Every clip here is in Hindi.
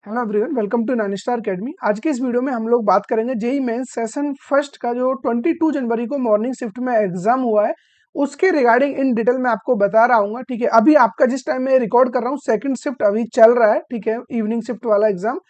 Hello everyone, welcome to Nine Star Academy. आज के इस वीडियो में हम लोग बात करेंगे जेई मेंस सेशन फर्स्ट का जो 22 जनवरी को मॉर्निंग शिफ्ट में एग्जाम हुआ है उसके रिगार्डिंग इन डिटेल में आपको बता रहा हूँ। ठीक है, अभी आपका जिस टाइम में रिकॉर्ड कर रहा हूँ सेकंड शिफ्ट अभी चल रहा है। ठीक है, इवनिंग शिफ्ट वाला एग्जाम।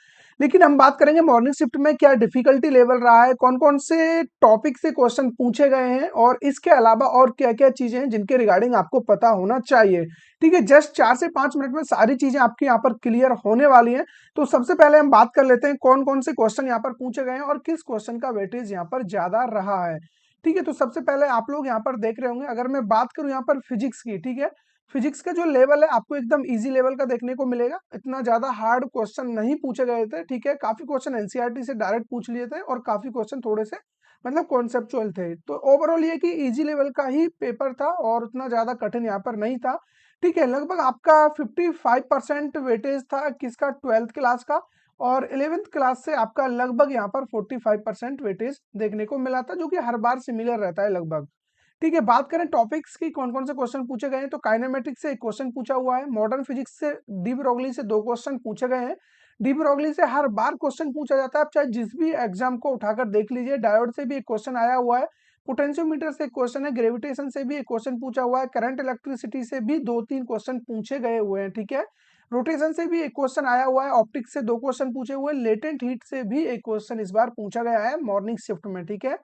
लेकिन हम बात करेंगे मॉर्निंग शिफ्ट में क्या डिफिकल्टी लेवल रहा है, कौन कौन से टॉपिक से क्वेश्चन पूछे गए हैं और इसके अलावा और क्या क्या चीजें हैं जिनके रिगार्डिंग आपको पता होना चाहिए। ठीक है, जस्ट 4 से 5 मिनट में सारी चीजें आपकी यहाँ पर क्लियर होने वाली हैं। तो सबसे पहले हम बात कर लेते हैं कौन कौन से क्वेश्चन यहाँ पर पूछे गए हैं और किस क्वेश्चन का वेटेज यहाँ पर ज्यादा रहा है। ठीक है, तो सबसे पहले आप लोग यहाँ पर देख रहे होंगे, अगर मैं बात करूँ यहाँ पर फिजिक्स की। ठीक है, फिजिक्स का जो लेवल है आपको एकदम इजी लेवल का देखने को मिलेगा, इतना ज्यादा हार्ड क्वेश्चन नहीं पूछे गए थे। ठीक है, काफी क्वेश्चन एनसीईआरटी से डायरेक्ट पूछ लिए थे और काफी क्वेश्चन थोड़े से मतलब कॉन्सेप्चुअल थे। तो ओवरऑल ये कि इजी लेवल का ही पेपर था और उतना ज्यादा कठिन यहाँ पर नहीं था। ठीक है, लगभग आपका 55% वेटेज था किसका, 12th क्लास का। और 11th क्लास से आपका लगभग यहाँ पर 45% वेटेज देखने को मिला था, जो कि हर बार सिमिलर रहता है लगभग। ठीक है, बात करें टॉपिक्स की कौन कौन से क्वेश्चन पूछे गए हैं, तो काइनेमेटिक्स से एक क्वेश्चन पूछा हुआ है, मॉडर्न फिजिक्स से डी ब्रोगली से 2 क्वेश्चन पूछे गए हैं। डी ब्रोगली से हर बार क्वेश्चन पूछा जाता है, आप चाहे जिस भी एग्जाम को उठाकर देख लीजिए। डायोड से भी एक क्वेश्चन आया हुआ है, पोटेंशियोमीटर से एक क्वेश्चन है, ग्रेविटेशन से भी एक क्वेश्चन पूछा हुआ है, करंट इलेक्ट्रिसिटी से भी 2-3 क्वेश्चन पूछे गए हुए हैं। ठीक है, रोटेशन से भी एक क्वेश्चन आया हुआ है, ऑप्टिक्स से 2 क्वेश्चन पूछे हुए, लेटेंट हीट से भी एक क्वेश्चन इस बार पूछा गया है मॉर्निंग शिफ्ट में। ठीक है,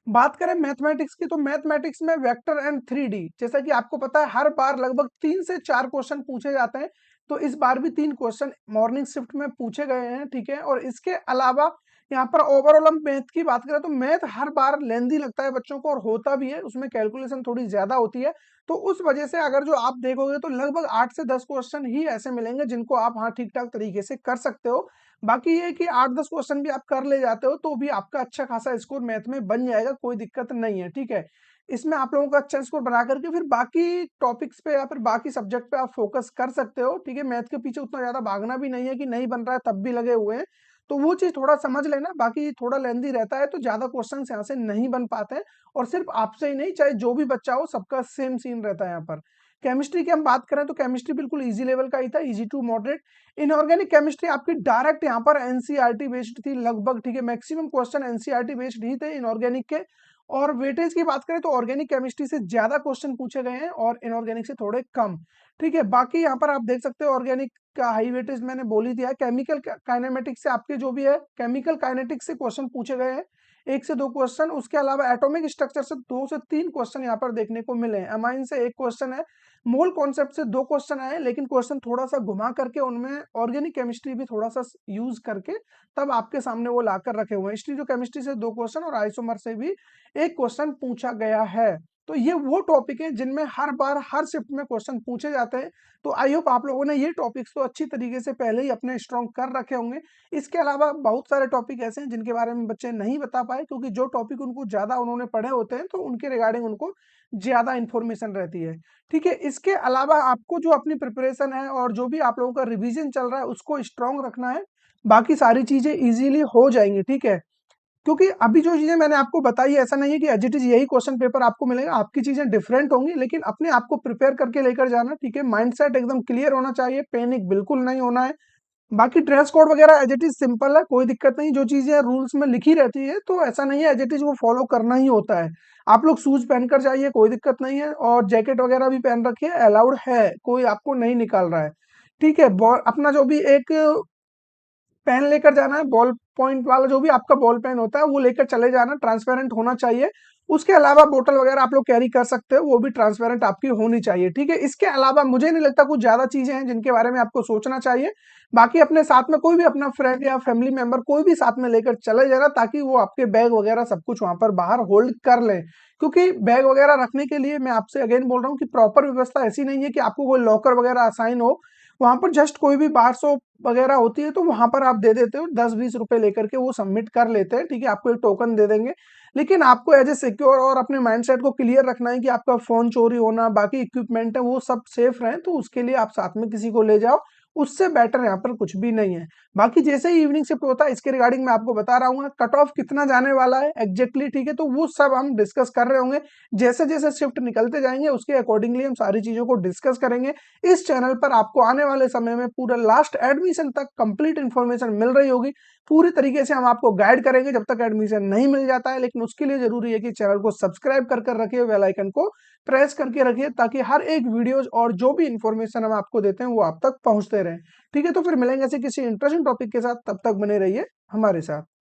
बात करें मैथमेटिक्स की, तो मैथमेटिक्स में वेक्टर एंड 3D, जैसा कि आपको पता है हर बार लगभग 3 से 4 क्वेश्चन पूछे जाते हैं। तो इस बार भी 3 क्वेश्चन मॉर्निंग शिफ्ट में पूछे गए हैं। ठीक है, और इसके अलावा यहाँ पर ओवरऑल हम मैथ की बात करें तो मैथ हर बार लेंदी लगता है बच्चों को और होता भी है, उसमें कैलकुलेशन थोड़ी ज्यादा होती है। तो उस वजह से अगर जो आप देखोगे तो लगभग 8 से 10 क्वेश्चन ही ऐसे मिलेंगे जिनको आप हाँ ठीक ठाक तरीके से कर सकते हो। बाकी ये कि 8-10 क्वेश्चन भी आप कर ले जाते हो तो भी आपका अच्छा खासा स्कोर मैथ में बन जाएगा, कोई दिक्कत नहीं है। ठीक है, इसमें आप लोगों का अच्छा स्कोर बना करके फिर बाकी टॉपिक्स पे या फिर बाकी सब्जेक्ट पे आप फोकस कर सकते हो। ठीक है, मैथ के पीछे उतना ज्यादा भागना भी नहीं है कि नहीं बन रहा है तब भी लगे हुए हैं। तो वो चीज थोड़ा समझ लेना, बाकी थोड़ा लेंदी रहता है तो ज्यादा क्वेश्चन यहाँ से नहीं बन पाते हैं। और सिर्फ आपसे ही नहीं, चाहे जो भी बच्चा हो सबका सेम सीन रहता है यहाँ पर। केमिस्ट्री की हम बात करें तो केमिस्ट्री बिल्कुल इजी लेवल का ही था, easy to moderate. Inorganic chemistry आपकी डायरेक्ट यहाँ पर एनसीईआरटी बेस्ड थी लगभग। ठीक है, मैक्सिमम क्वेश्चन एनसीईआरटी बेस्ड ही थे इनऑर्गेनिक के। और वेटेज की बात करें तो ऑर्गेनिक केमिस्ट्री से ज्यादा क्वेश्चन पूछे गए हैं और इनऑर्गेनिक से थोड़े कम। ठीक है, बाकी यहाँ पर आप देख सकते हो ऑर्गेनिक का हाई वेटेज मैंने बोल ही दिया है। केमिकल काइनेमेटिक्स से आपके जो भी है केमिकल काइनेटिक्स से क्वेश्चन पूछे गए हैं, 1 से 2 क्वेश्चन। उसके अलावा एटॉमिक स्ट्रक्चर से 2 से 3 क्वेश्चन यहाँ पर देखने को मिले हैं। अमाइन से एक क्वेश्चन है, मोल कॉन्सेप्ट से 2 क्वेश्चन आए, लेकिन क्वेश्चन थोड़ा सा घुमा करके उनमें ऑर्गेनिक केमिस्ट्री भी थोड़ा सा यूज करके तब आपके सामने वो लाकर रखे हुए हैं। स्टीरियो केमिस्ट्री से 2 क्वेश्चन और आइसोमर से भी एक क्वेश्चन पूछा गया है। तो ये वो टॉपिक है जिनमें हर बार हर शिफ्ट में क्वेश्चन पूछे जाते हैं। तो आई होप आप लोगों ने ये टॉपिक्स तो अच्छी तरीके से पहले ही अपने स्ट्रॉन्ग कर रखे होंगे। इसके अलावा बहुत सारे टॉपिक ऐसे हैं जिनके बारे में बच्चे नहीं बता पाए, क्योंकि जो टॉपिक उनको ज्यादा उन्होंने पढ़े होते हैं तो उनके रिगार्डिंग उनको ज्यादा इंफॉर्मेशन रहती है। ठीक है, इसके अलावा आपको जो अपनी प्रिपरेशन है और जो भी आप लोगों का रिवीजन चल रहा है उसको स्ट्रांग रखना है, बाकी सारी चीजें इजीली हो जाएंगी। ठीक है, क्योंकि अभी जो चीजें मैंने आपको बताई है, ऐसा नहीं है कि एज इट इज यही क्वेश्चन पेपर आपको मिलेगा, आपकी चीजें डिफरेंट होंगी, लेकिन अपने आप को प्रिपेयर करके लेकर जाना। ठीक है, माइंडसेट एकदम क्लियर होना चाहिए, पैनिक बिल्कुल नहीं होना है। बाकी ड्रेस कोड वगैरह एज इट इज सिंपल है, कोई दिक्कत नहीं। जो चीजें रूल्स में लिखी रहती है तो ऐसा नहीं है एज इट इज वो फॉलो करना ही होता है। आप लोग शूज पहनकर जाइए, कोई दिक्कत नहीं है, और जैकेट वगैरह भी पहन रखिए, अलाउड है, कोई आपको नहीं निकाल रहा है। ठीक है, बॉल अपना जो भी एक पेन लेकर जाना है, बॉल पॉइंट वाला जो भी आपका बॉल पेन होता है वो लेकर चले जाना, ट्रांसपेरेंट होना चाहिए। उसके अलावा बोतल वगैरह आप लोग कैरी कर सकते हो, वो भी ट्रांसपेरेंट आपकी होनी चाहिए। ठीक है, इसके अलावा मुझे नहीं लगता कुछ ज्यादा चीजें हैं जिनके बारे में आपको सोचना चाहिए। बाकी अपने साथ में कोई भी अपना फ्रेंड या फैमिली मेंबर कोई भी साथ में लेकर चले जाना, ताकि वो आपके बैग वगैरह सब कुछ वहां पर बाहर होल्ड कर ले। क्योंकि बैग वगैरह रखने के लिए मैं आपसे अगेन बोल रहा हूँ कि प्रॉपर व्यवस्था ऐसी नहीं है कि आपको कोई लॉकर वगैरह असाइन हो। वहां पर जस्ट कोई भी बार शॉप वगैरह होती है तो वहां पर आप दे देते हो, 10-20 रुपए लेकर के वो सबमिट कर लेते हैं। ठीक है, आपको एक टोकन दे देंगे। लेकिन आपको एज ए सिक्योर और अपने माइंडसेट को क्लियर रखना है कि आपका फोन चोरी होना, बाकी इक्विपमेंट है वो सब सेफ रहे, तो उसके लिए आप साथ में किसी को ले जाओ, उससे बेटर यहाँ पर कुछ भी नहीं है। बाकी जैसे ही इवनिंग शिफ्ट होता है इसके रिगार्डिंग मैं आपको बता रहा हूँ, कट ऑफ कितना जाने वाला है एग्जैक्टली, ठीक है, तो वो सब हम डिस्कस कर रहे होंगे। जैसे जैसे शिफ्ट निकलते जाएंगे उसके अकॉर्डिंगली हम सारी चीजों को डिस्कस करेंगे। इस चैनल पर आपको आने वाले समय में पूरा लास्ट एडमिशन तक कंप्लीट इन्फॉर्मेशन मिल रही होगी। पूरी तरीके से हम आपको गाइड करेंगे जब तक एडमिशन नहीं मिल जाता है, लेकिन उसके लिए जरूरी है कि चैनल को सब्सक्राइब कर रखिए, बेल आइकन को प्रेस करके रखिए, ताकि हर एक वीडियोज और जो भी इन्फॉर्मेशन हम आपको देते हैं वो आप तक पहुंचते रहे। ठीक है, तो फिर मिलेंगे ऐसे किसी इंटरेस्टिंग टॉपिक के साथ, तब तक बने रहिए हमारे साथ।